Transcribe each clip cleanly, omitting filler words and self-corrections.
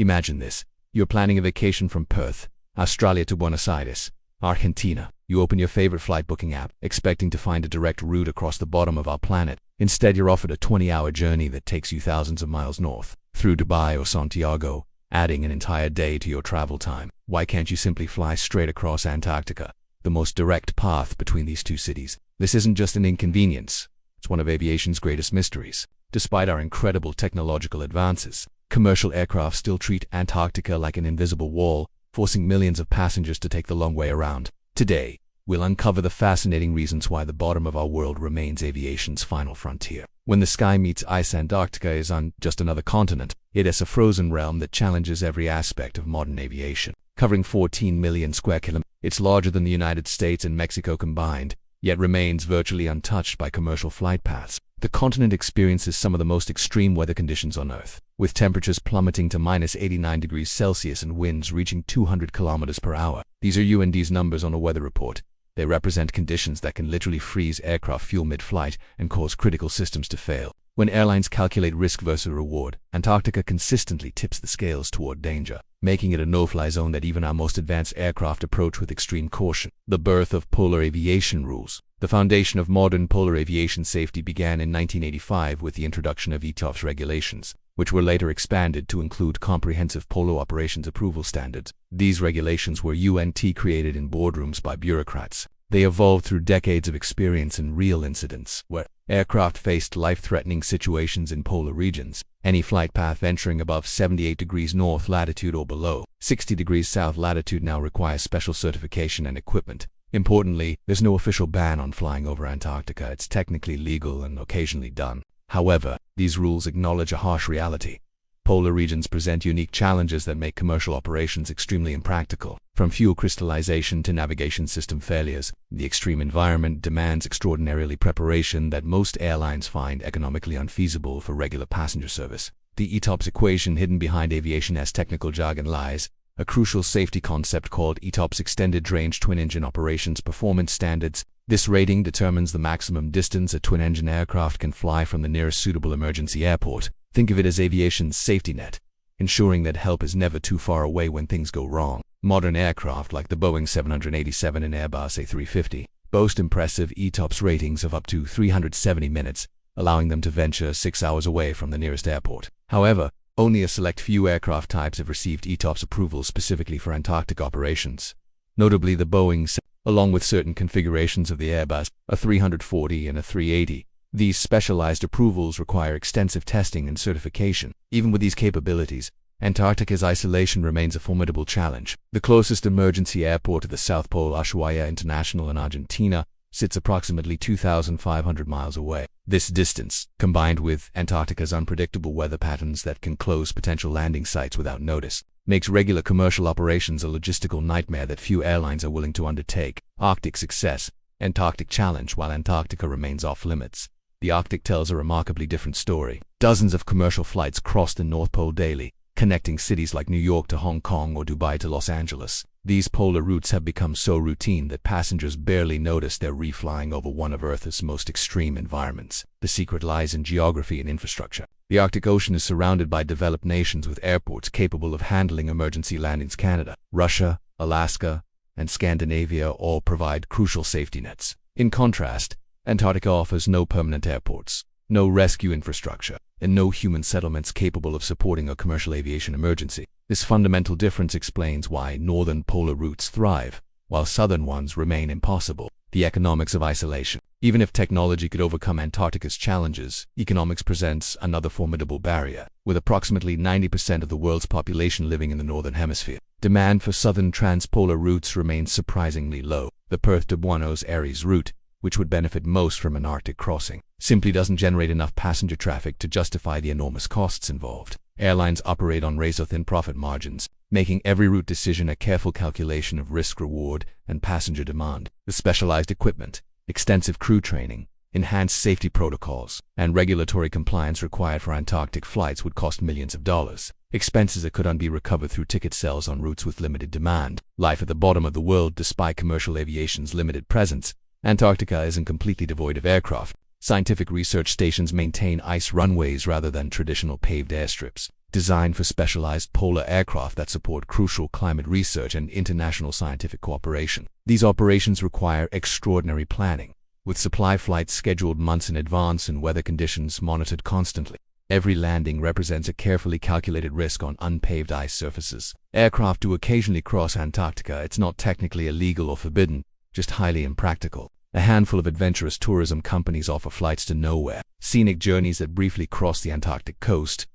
Imagine this. You're planning a vacation from Perth, Australia to Buenos Aires, Argentina. You open your favorite flight booking app, expecting to find a direct route across the bottom of our planet. Instead, you're offered a 20-hour journey that takes you thousands of miles north, through Dubai or Santiago, adding an entire day to your travel time. Why can't you simply fly straight across Antarctica, the most direct path between these two cities? This isn't just an inconvenience. It's one of aviation's greatest mysteries. Despite our incredible technological advances, commercial aircraft still treat Antarctica like an invisible wall, forcing millions of passengers to take the long way around. Today, we'll uncover the fascinating reasons why the bottom of our world remains aviation's final frontier. When the sky meets ice, Antarctica isn't just another continent. It is a frozen realm that challenges every aspect of modern aviation. Covering 14 million square kilometers, it's larger than the United States and Mexico combined, yet remains virtually untouched by commercial flight paths. The continent experiences some of the most extreme weather conditions on Earth, with temperatures plummeting to -89 degrees Celsius and winds reaching 200 kilometers per hour. These are UND's numbers on a weather report. They represent conditions that can literally freeze aircraft fuel mid-flight and cause critical systems to fail. When airlines calculate risk versus reward, Antarctica consistently tips the scales toward danger, making it a no-fly zone that even our most advanced aircraft approach with extreme caution. The birth of polar aviation rules. The foundation of modern polar aviation safety began in 1985 with the introduction of ETOPS regulations, which were later expanded to include comprehensive polar operations approval standards. These regulations were created in boardrooms by bureaucrats. They evolved through decades of experience in real incidents, where aircraft faced life-threatening situations in polar regions. Any flight path venturing above 78 degrees north latitude or below 60 degrees south latitude now requires special certification and equipment. Importantly, there's no official ban on flying over Antarctica. It's technically legal and occasionally done. However, these rules acknowledge a harsh reality. Polar regions present unique challenges that make commercial operations extremely impractical. From fuel crystallization to navigation system failures, the extreme environment demands extraordinary preparation that most airlines find economically unfeasible for regular passenger service. The ETOPS equation hidden behind aviation's technical jargon lies a crucial safety concept called ETOPS Extended Range Twin Engine Operations Performance Standards. This rating determines the maximum distance a twin-engine aircraft can fly from the nearest suitable emergency airport. Think of it as aviation's safety net, ensuring that help is never too far away when things go wrong. Modern aircraft like the Boeing 787 and Airbus A350 boast impressive ETOPS ratings of up to 370 minutes, allowing them to venture 6 hours away from the nearest airport. However, only a select few aircraft types have received ETOPS approval specifically for Antarctic operations. Notably, the Boeing, along with certain configurations of the Airbus A340 and A380. These specialized approvals require extensive testing and certification. Even with these capabilities, Antarctica's isolation remains a formidable challenge. The closest emergency airport to the South Pole, Ushuaia International in Argentina, sits approximately 2,500 miles away. This distance, combined with Antarctica's unpredictable weather patterns that can close potential landing sites without notice, makes regular commercial operations a logistical nightmare that few airlines are willing to undertake. Arctic success. Antarctic challenge. While Antarctica remains off-limits, the Arctic tells a remarkably different story. Dozens of commercial flights cross the North Pole daily, connecting cities like New York to Hong Kong or Dubai to Los Angeles. These polar routes have become so routine that passengers barely notice they're reflying over one of Earth's most extreme environments. The secret lies in geography and infrastructure. The Arctic Ocean is surrounded by developed nations with airports capable of handling emergency landings. Canada, Russia, Alaska, and Scandinavia all provide crucial safety nets. In contrast, Antarctica offers no permanent airports, no rescue infrastructure, and no human settlements capable of supporting a commercial aviation emergency. This fundamental difference explains why northern polar routes thrive, while southern ones remain impossible. The economics of isolation. Even if technology could overcome Antarctica's challenges, economics presents another formidable barrier. With approximately 90% of the world's population living in the northern hemisphere, demand for southern transpolar routes remains surprisingly low. The Perth to Buenos Aires route, which would benefit most from an Arctic crossing, simply doesn't generate enough passenger traffic to justify the enormous costs involved. Airlines operate on razor-thin profit margins, making every route decision a careful calculation of risk-reward and passenger demand. The specialized equipment, extensive crew training, enhanced safety protocols, and regulatory compliance required for Antarctic flights would cost millions of dollars. Expenses that couldn't be recovered through ticket sales on routes with limited demand. Life at the bottom of the world. Despite commercial aviation's limited presence, Antarctica isn't completely devoid of aircraft. Scientific research stations maintain ice runways rather than traditional paved airstrips. designed for specialized polar aircraft that support crucial climate research and international scientific cooperation. These operations require extraordinary planning, with supply flights scheduled months in advance and weather conditions monitored constantly. Every landing represents a carefully calculated risk on unpaved ice surfaces. Aircraft do occasionally cross Antarctica. It's not technically illegal or forbidden, just highly impractical. A handful of adventurous tourism companies offer flights to nowhere, scenic journeys that briefly cross the Antarctic coast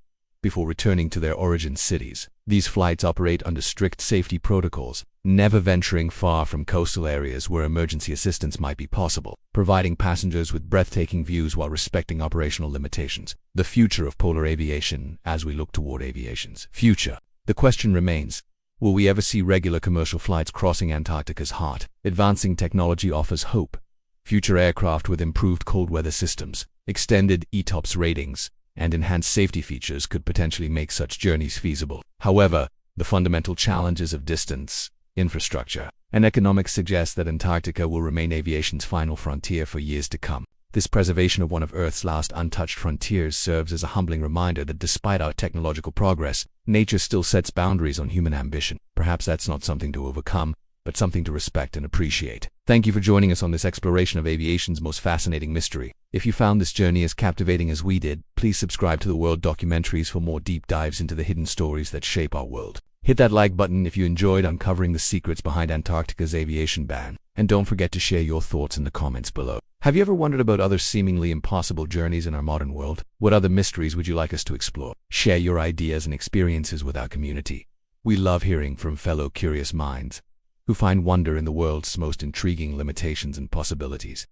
before returning to their origin cities. These flights operate under strict safety protocols, never venturing far from coastal areas where emergency assistance might be possible, providing passengers with breathtaking views while respecting operational limitations. The future of polar aviation. As we look toward aviation's future, the question remains, will we ever see regular commercial flights crossing Antarctica's heart? Advancing technology offers hope. Future aircraft with improved cold weather systems, extended ETOPS ratings, and enhanced safety features could potentially make such journeys feasible. However, the fundamental challenges of distance, infrastructure, and economics suggest that Antarctica will remain aviation's final frontier for years to come. This preservation of one of Earth's last untouched frontiers serves as a humbling reminder that despite our technological progress, nature still sets boundaries on human ambition. Perhaps that's not something to overcome, but something to respect and appreciate. Thank you for joining us on this exploration of aviation's most fascinating mystery. If you found this journey as captivating as we did, please subscribe to the World Documentaries for more deep dives into the hidden stories that shape our world. Hit that like button if you enjoyed uncovering the secrets behind Antarctica's aviation ban, and don't forget to share your thoughts in the comments below. Have you ever wondered about other seemingly impossible journeys in our modern world? What other mysteries would you like us to explore? Share your ideas and experiences with our community. We love hearing from fellow curious minds who find wonder in the world's most intriguing limitations and possibilities.